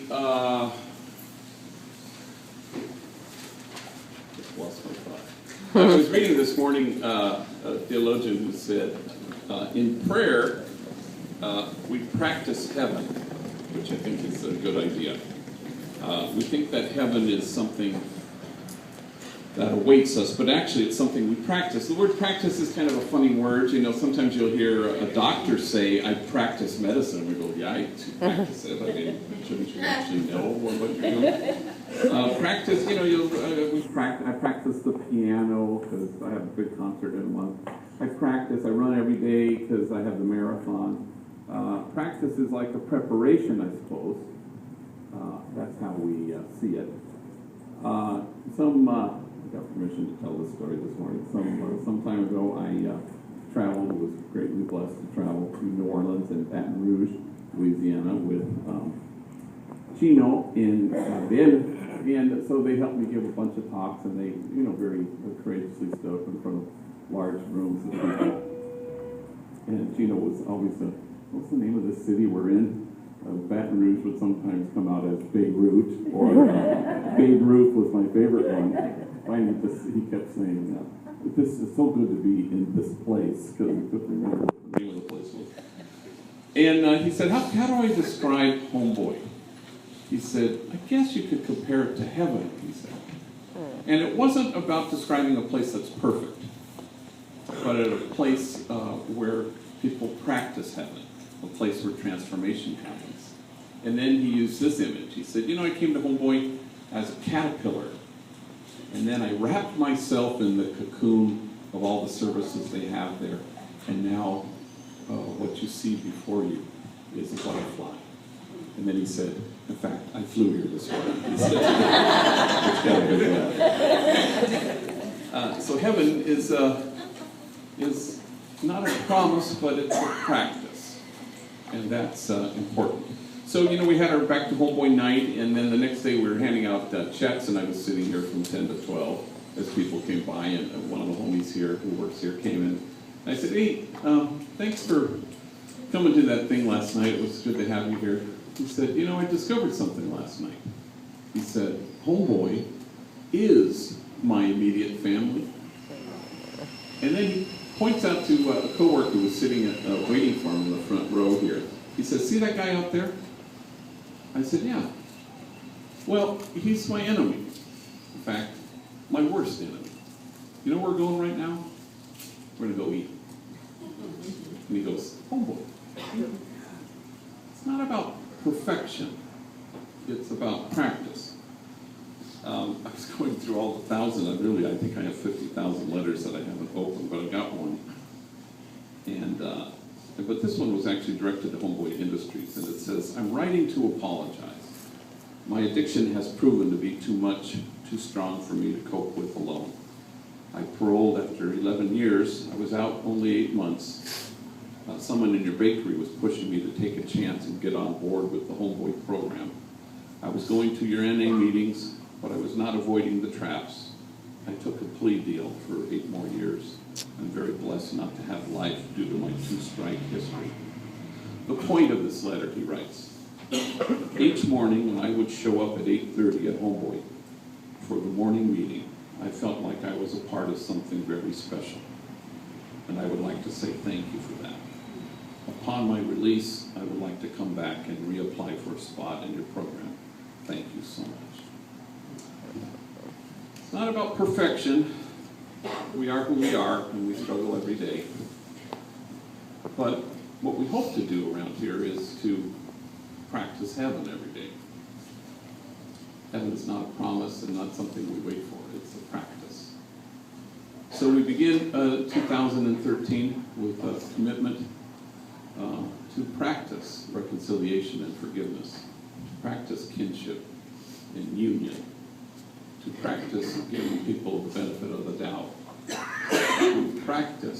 lost my thought. I was reading this morning a theologian who said, in prayer, we practice heaven, which I think is a good idea. We think that heaven is something that awaits us, but actually it's something we practice. The word practice is kind of a funny word. You know, sometimes you'll hear a doctor say, I practice medicine. We go, yeah, you practice it. I mean, shouldn't you actually know what you're doing? Practice, you know, I practice the piano because I have a big concert in a month. I run every day because I have the marathon. Practice is like a preparation, I suppose. That's how we see it. I got permission to tell this story this morning. Some time ago, I traveled, was greatly blessed to travel to New Orleans and Baton Rouge, Louisiana, with Chino in band. And so they helped me give a bunch of talks, and they, you know, very courageously stood up in front of large rooms of people. And Chino was always what's the name of the city we're in? Baton Rouge would sometimes come out as Beirut, or Babe Ruth was my favorite one. He kept saying, this is so good to be in this place, because he couldn't remember what the name of the place was. And he said, how do I describe Homeboy? He said, I guess you could compare it to heaven, he said. And it wasn't about describing a place that's perfect, but a place where people practice heaven, a place where transformation happens. And then he used this image. He said, you know, I came to Homeboy as a caterpillar, and then I wrapped myself in the cocoon of all the services they have there, and now what you see before you is a butterfly. And then he said, in fact, I flew here this morning. He said, so heaven is not a promise, but it's a practice, and that's important. So, you know, we had our Back to Homeboy night, and then the next day we were handing out checks, and I was sitting here from 10 to 12 as people came by, and one of the homies here who works here came in. And I said, hey, thanks for coming to that thing last night. It was good to have you here. He said, you know, I discovered something last night. He said, Homeboy is my immediate family. And then he points out to a coworker who was sitting waiting for him in the front row here. He says, see that guy out there? I said, yeah. Well, he's my enemy. In fact, my worst enemy. You know where we're going right now? We're going to go eat. And he goes, Homeboy. It's not about perfection. It's about practice. I was going through all the thousand. I think I have 50,000 letters that I haven't opened, but I got one. And but this one was actually directed to Homeboy Industries, and it says, I'm writing to apologize. My addiction has proven to be too much, too strong for me to cope with alone. I paroled after 11 years. I was out only 8 months. Someone in your bakery was pushing me to take a chance and get on board with the Homeboy program. I was going to your NA meetings, but I was not avoiding the traps. I took a plea deal for 8 more years. I'm very blessed not to have life due to my 2-strike history. The point of this letter, he writes, each morning when I would show up at 8:30 at Homeboy for the morning meeting, I felt like I was a part of something very special. And I would like to say thank you for that. Upon my release, I would like to come back and reapply for a spot in your program. Thank you so much. It's not about perfection. We are who we are, and we struggle every day. But what we hope to do around here is to practice heaven every day. Heaven is not a promise and not something we wait for. It's a practice. So we begin 2013 with a commitment to practice reconciliation and forgiveness, to practice kinship and union, to practice giving people the benefit of the doubt, to practice